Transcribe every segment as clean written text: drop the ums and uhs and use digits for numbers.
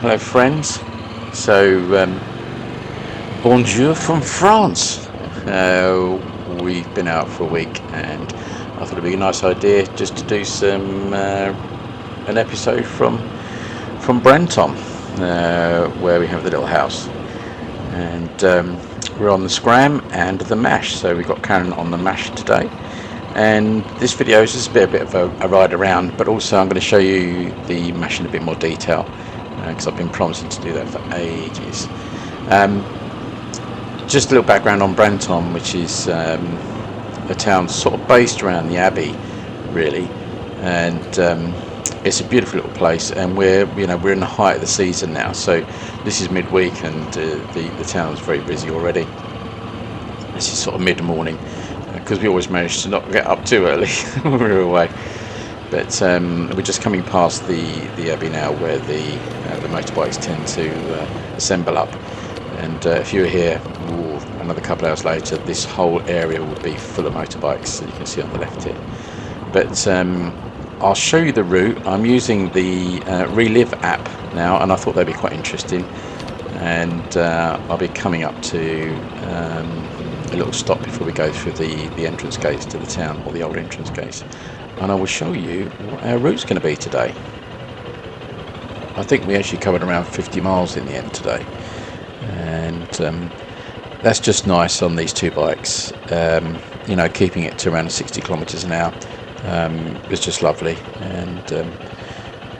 Hello friends. So bonjour from France. We've been out for a week and I thought it'd be a nice idea just to do some an episode from Brantome, where we have the little house, and we're on the scram and the mash. So we've got Karen on the mash today, and this video is just a bit of a ride around, but also I'm going to show you the mash in a bit more detail, because I've been promising to do that for ages. Just a little background on Brantome, which is a town sort of based around the Abbey, really, and it's a beautiful little place. And we're in the height of the season now, so this is midweek, and the town is very busy already. This is sort of mid-morning, because we always manage to not get up too early when we're away. But we're just coming past the Abbey now, where the motorbikes tend to assemble up. And if you were here another couple of hours later, this whole area would be full of motorbikes, that you can see on the left here. But I'll show you the route. I'm using the Relive app now, and I thought they'd be quite interesting. And I'll be coming up to a little stop before we go through the entrance gates to the town, or the old entrance gates. And I will show you what our route's going to be today. I think we actually covered around 50 miles in the end today, and that's just nice on these two bikes. Keeping it to around 60 kilometers an hour is just lovely. And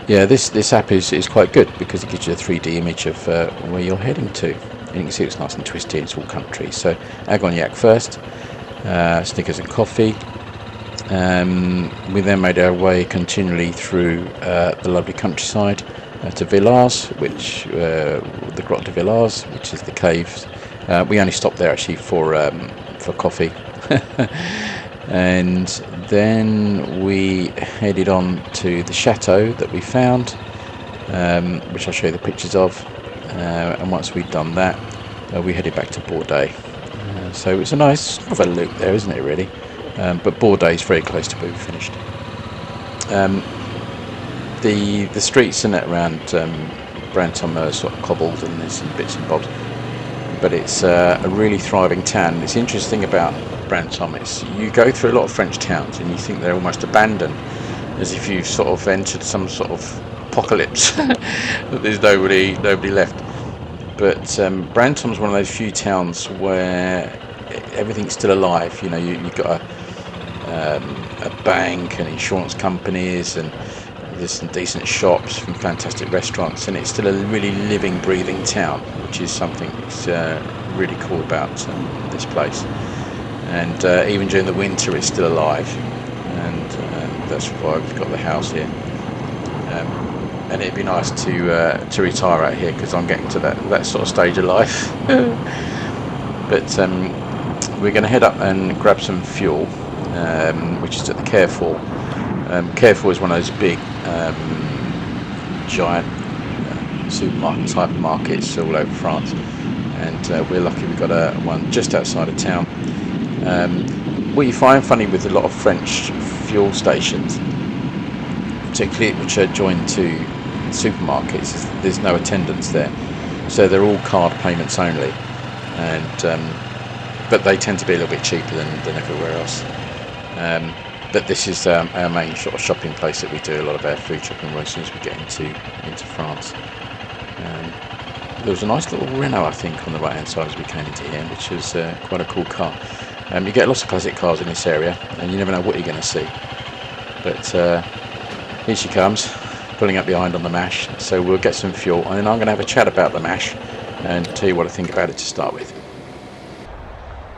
this app is quite good, because it gives you a 3D image of where you're heading to, and you can see it's nice and twisty. It's all country. So Agognac first, Snickers and coffee. We then made our way continually through the lovely countryside to Villars, which the Grotte de Villars, which is the caves. We only stopped there actually for coffee, and then we headed on to the chateau that we found, which I'll show you the pictures of. And once we'd done that, we headed back to Bordeaux. So it's a nice sort of a loop there, isn't it, really? But Bordeaux is very close to where we finished. The streets in it around Brantome are sort of cobbled, and there's some bits and bobs, but it's a really thriving town. It's interesting about Brantome, you go through a lot of French towns and you think they're almost abandoned, as if you've sort of entered some sort of apocalypse, that there's nobody left. But Brantome's one of those few towns where everything's still alive. You've got a bank and insurance companies, and there's some decent shops, some fantastic restaurants, and it's still a really living, breathing town, which is something that's really cool about this place. And even during the winter, it's still alive, and that's why we've got the house here. And it'd be nice to retire out here, because I'm getting to that sort of stage of life. But we're going to head up and grab some fuel, which is at the Carrefour. Carrefour is one of those big, giant supermarket type of markets all over France, and we're lucky we got one just outside of town. What you find funny with a lot of French fuel stations, particularly which are joined to supermarkets, is there's no attendance there, so they're all card payments only, and but they tend to be a little bit cheaper than everywhere else. But this is our main sort of shopping place that we do a lot of our food shopping as soon as we get into France. There was a nice little Renault, I think, on the right hand side as we came into here, which was quite a cool car. You get lots of classic cars in this area, and you never know what you're going to see. But here she comes, pulling up behind on the mash. So we'll get some fuel, and then I'm going to have a chat about the mash and tell you what I think about it to start with.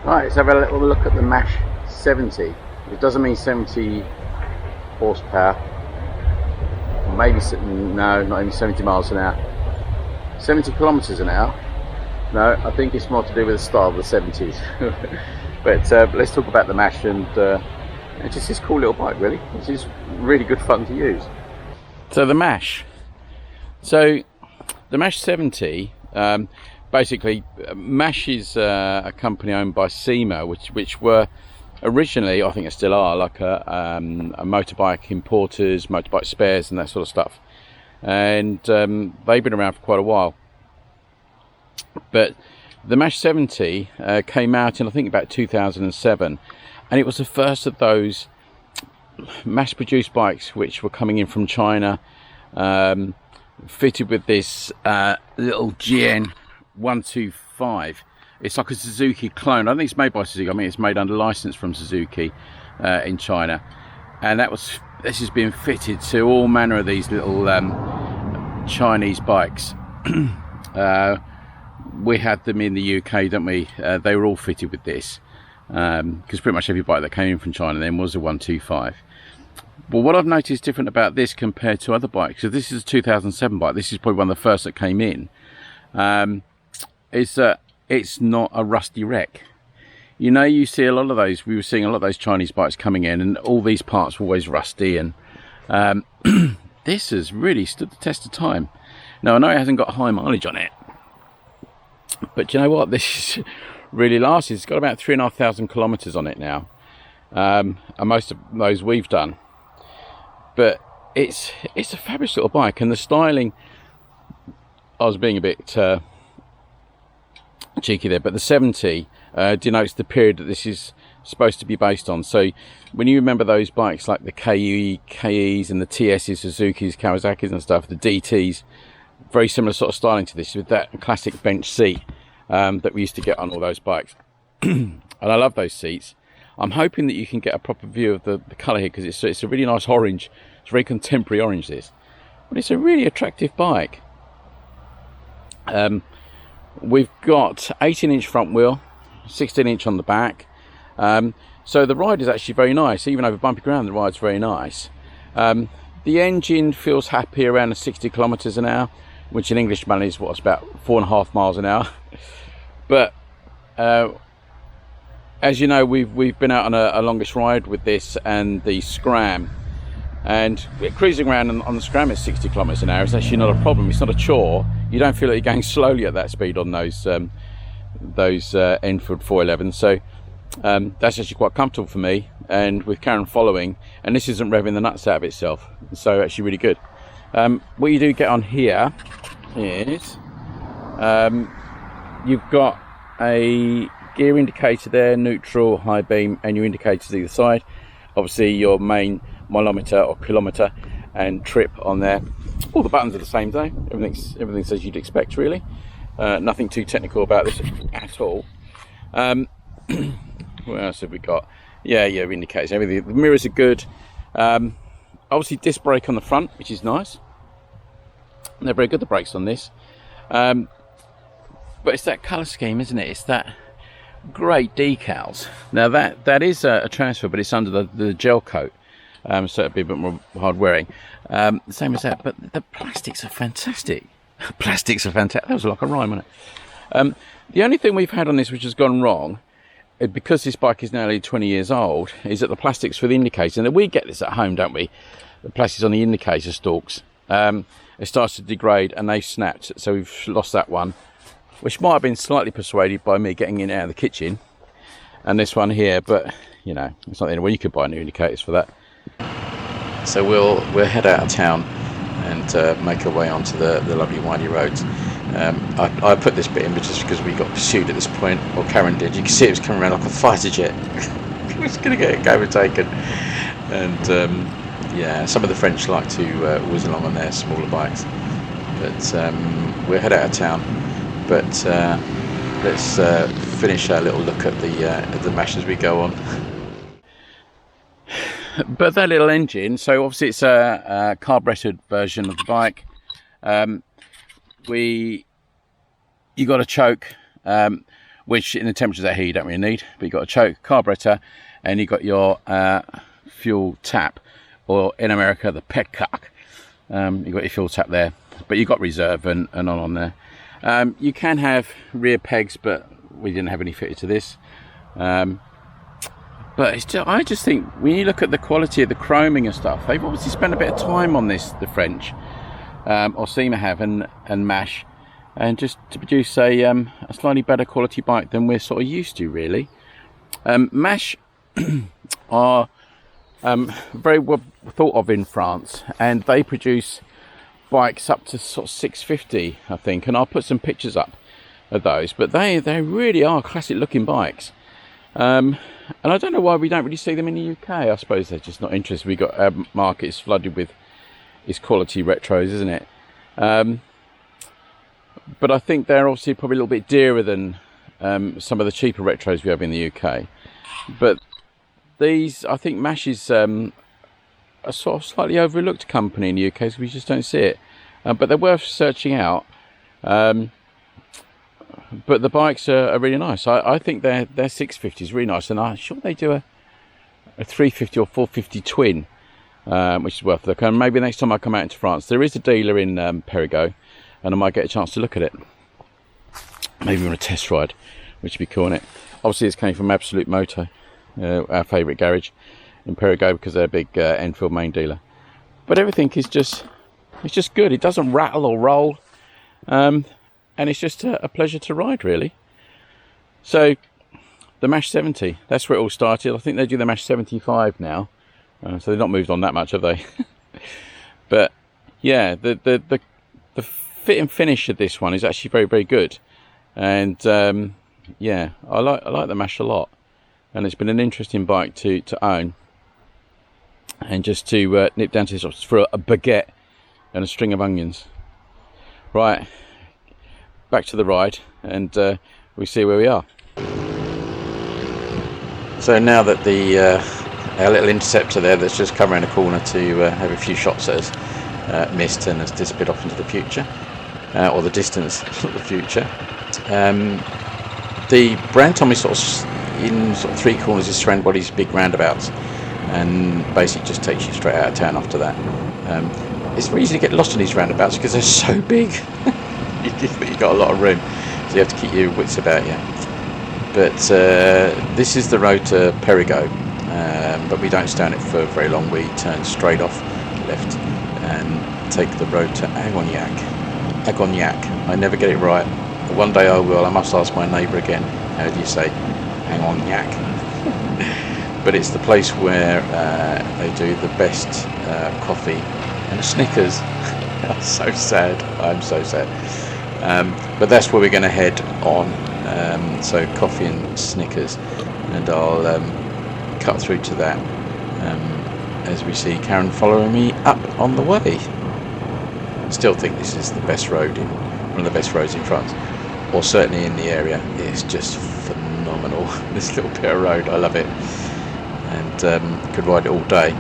Right, let's have a little look at the mash 70. It doesn't mean 70 horsepower, or maybe, no, not even 70 miles an hour. 70 kilometers an hour. No, I think it's more to do with the style of the 70s. But let's talk about the mash, and it's just this cool little bike, really. It's just really good fun to use. So the mash. So the mash 70. Basically, Mash is a company owned by SEMA, which were originally, I think it still are, like a motorbike importers, motorbike spares and that sort of stuff. and they've been around for quite a while. But the Mash 70 came out in, I think, about 2007, and it was the first of those mass-produced bikes which were coming in from China, fitted with this little GN 125. It's like a Suzuki clone. I don't think it's made by Suzuki. I mean, it's made under license from Suzuki in China, and this has been fitted to all manner of these little Chinese bikes. We had them in the UK, don't we? They were all fitted with this, because pretty much every bike that came in from China then was a 125. But what I've noticed different about this compared to other bikes, so this is a 2007 bike, this is probably one of the first that came in, is that it's not a rusty wreck. You know, you see a lot of those, we were seeing a lot of those Chinese bikes coming in, and all these parts were always rusty, and this has really stood the test of time. Now, I know it hasn't got high mileage on it, but you know what, this really lasts. It's got about 3,500 kilometers on it now, and most of those we've done. But it's a fabulous little bike, and the styling, I was being a bit cheeky there, but the 70 denotes the period that this is supposed to be based on. So when you remember those bikes like the KEs and the TSs, Suzuki's, Kawasaki's and stuff, the DTs, very similar sort of styling to this, with that classic bench seat that we used to get on all those bikes. And I love those seats. I'm hoping that you can get a proper view of the colour here, because it's a really nice orange. It's very contemporary orange, this, but it's a really attractive bike. We've got 18-inch front wheel, 16-inch on the back, so the ride is actually very nice. Even over bumpy ground, the ride's very nice. The engine feels happy around the 60 kilometers an hour, which in English money is what's about 4.5 miles an hour. But as you know, we've been out on a longest ride with this and the Scram, and we're cruising around on the Scram at 60 kilometers an hour. It's actually not a problem. It's not a chore. You don't feel like you're going slowly at that speed on those Enfield 411. So that's actually quite comfortable for me, and with Karen following, and this isn't revving the nuts out of itself, so actually really good. What you do get on here is you've got a gear indicator there, neutral, high beam, and your indicators either side. Obviously your main mileometer or kilometer and trip on there. All the buttons are the same though. Everything's as you'd expect, really. Nothing too technical about this at all. What else have we got? Yeah, indicators, everything. The mirrors are good. Obviously disc brake on the front, which is nice. They're very good, the brakes on this. But it's that colour scheme, isn't it? It's that great decals. Now that is a transfer, but it's under the gel coat, so it'll be a bit more hard wearing. Same as that, but the plastics are fantastic. Plastics are fantastic. That was like a rhyme, wasn't it? The only thing we've had on this which has gone wrong, because this bike is nearly 20 years old, is that the plastics for the indicator, and we get this at home, don't we? The plastics on the indicator stalks, it starts to degrade and they've snapped, so we've lost that one, which might have been slightly persuaded by me getting in out of the kitchen, and this one here, but you know, it's not the end of the world. You could buy new indicators for that. So we'll head out of town and make our way onto the lovely windy roads. I put this bit in just because we got pursued at this point, or Karen did. You can see it was coming around like a fighter jet. It was going to get overtaken. And yeah, some of the French like to whiz along on their smaller bikes. But we'll head out of town. But let's finish our little look at the Mash as we go on. But that little engine, so obviously it's a carburetted version of the bike. You got a choke, which in the temperatures out here you don't really need, but you got a choke, carburetor, and you got your fuel tap, or in America the petcock. You got your fuel tap there, but you got reserve and on there. You can have rear pegs, but we didn't have any fitted to this. But it's just, I just think when you look at the quality of the chroming and stuff, they've obviously spent a bit of time on this, the French, or SEMA have, and Mash, and just to produce a slightly better quality bike than we're sort of used to, really. Mash are very well thought of in France, and they produce bikes up to sort of 650, I think, and I'll put some pictures up of those. But they really are classic looking bikes, and I don't know why we don't really see them in the UK. I suppose they're just not interested. We got our markets flooded with its quality retros, isn't it? But I think they're obviously probably a little bit dearer than some of the cheaper retros we have in the UK. But these, I think Mash is a sort of slightly overlooked company in the UK, because we just don't see it. But they're worth searching out. But the bikes are really nice. I think their 650 is really nice, and I'm sure they do a 350 or 450 twin, which is worth a look. And maybe next time I come out into France, there is a dealer in Périgueux, and I might get a chance to look at it. Maybe on a test ride, which would be cool, innit? Obviously, this came from Absolute Moto, our favourite garage in Périgueux, because they're a big Enfield main dealer. But everything is just good. It doesn't rattle or roll, and it's just a pleasure to ride, really. So the Mash 70, that's where it all started. I think they do the Mash 75 now, so they've not moved on that much, have they? But yeah, the fit and finish of this one is actually very, very good, and yeah, I like the Mash a lot, and it's been an interesting bike to own, and just to nip down to this for a baguette and a string of onions. Right, back to the ride, and we see where we are. So now that our little interceptor there that's just come around the corner to have a few shots at us missed and has disappeared off into the future, or the distance, not the future. The Brantome is sort of three corners, is surrounded by these big roundabouts, and basically just takes you straight out of town after that. It's very easy to get lost in these roundabouts because they're so big. You've got a lot of room, so you have to keep your wits about you. But this is the road to Périgueux, but we don't stay on it for very long. We turn straight off left and take the road to Agognac. I never get it right. One day I will. I must ask my neighbour again. How do you say Agognac? But it's the place where they do the best coffee and Snickers. I'm so sad. I'm so sad. But that's where we're going to head on. So coffee and Snickers, and I'll cut through to that as we see Karen following me up on the way. Still think this is the best road one of the best roads in France, or certainly in the area. It's just phenomenal. This little bit of road, I love it, and could ride it all day.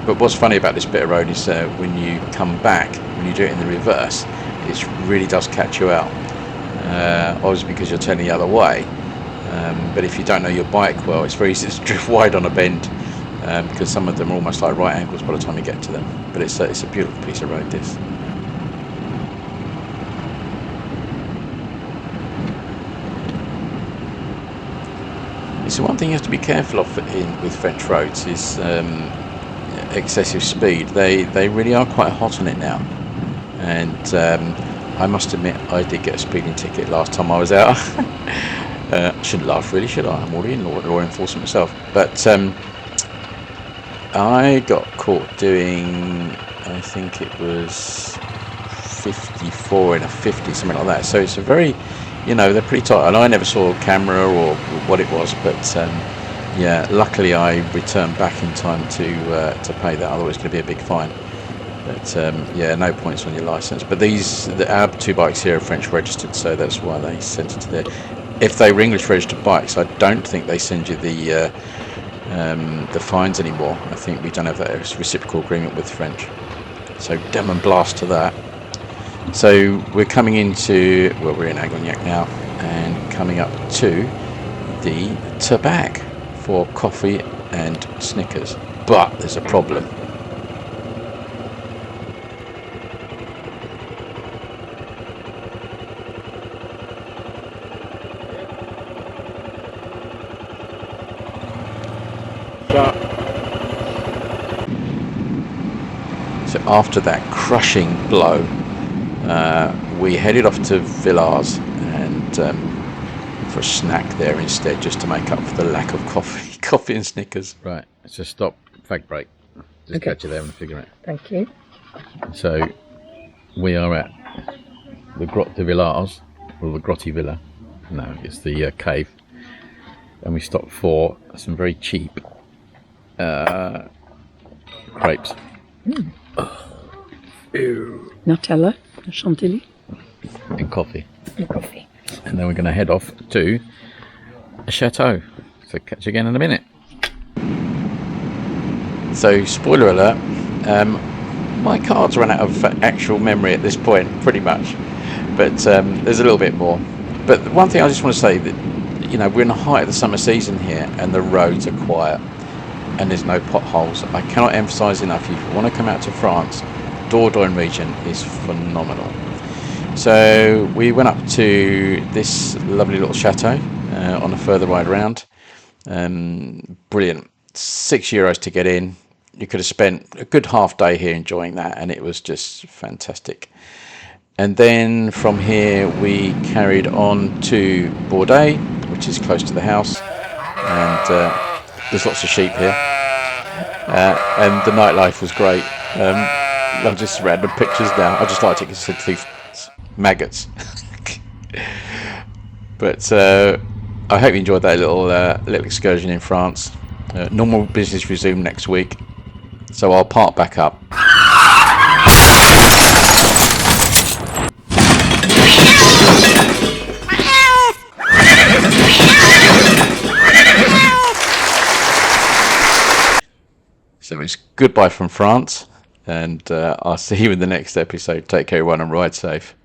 But what's funny about this bit of road is when you come back, when you do it in the reverse, it really does catch you out. Obviously because you're turning the other way, but if you don't know your bike well, it's very easy to drift wide on a bend, because some of them are almost like right angles by the time you get to them. But it's a beautiful piece of road, this. So one thing you have to be careful of with French roads is excessive speed. They really are quite hot on it now, and I must admit I did get a speeding ticket last time I was out. I shouldn't laugh really, should I? I'm already in law enforcement myself. But I got caught doing, I think it was 54 in a 50, something like that. So it's a very, they're pretty tight. And I never saw a camera or what it was, but yeah, luckily I returned back in time to pay that. Otherwise it's going to be a big fine. But yeah, no points on your license. But our two bikes here are French registered, so that's why they sent it to there. If they were English registered bikes, I don't think they send you the fines anymore. I think we don't have that reciprocal agreement with French. So damn and blast to that. So we're coming into, well, we're in Agognac now, and coming up to the Tabac for coffee and Snickers. But there's a problem. So after that crushing blow, we headed off to Villars and for a snack there instead, just to make up for the lack of coffee and Snickers. Right, it's a stop, fag break. Just catch you there and figure it. Thank you. So We are at the Grotte de Villars, or the Grotti Villa. No, it's the cave. And we stopped for some very cheap crepes. Nutella, chantilly. And coffee. And coffee. And then we're going to head off to a chateau. So catch you again in a minute. So, spoiler alert, my cards run out of actual memory at this point, pretty much. But there's a little bit more. But one thing I just want to say, that you know, we're in the height of the summer season here, and the roads are quiet, and there's no potholes. I cannot emphasise enough, if you want to come out to France, Dordogne region is phenomenal. So we went up to this lovely little chateau on a further ride around. Brilliant. €6 to get in. You could have spent a good half day here enjoying that, and it was just fantastic. And then from here we carried on to Bordeaux, which is close to the house, and there's lots of sheep here, and the nightlife was great. I'm just random pictures now. I just like it because it's maggots. But I hope you enjoyed that little excursion in France. Normal business resumed next week, so I'll park back up. So it's goodbye from France, and I'll see you in the next episode. Take care everyone and ride safe.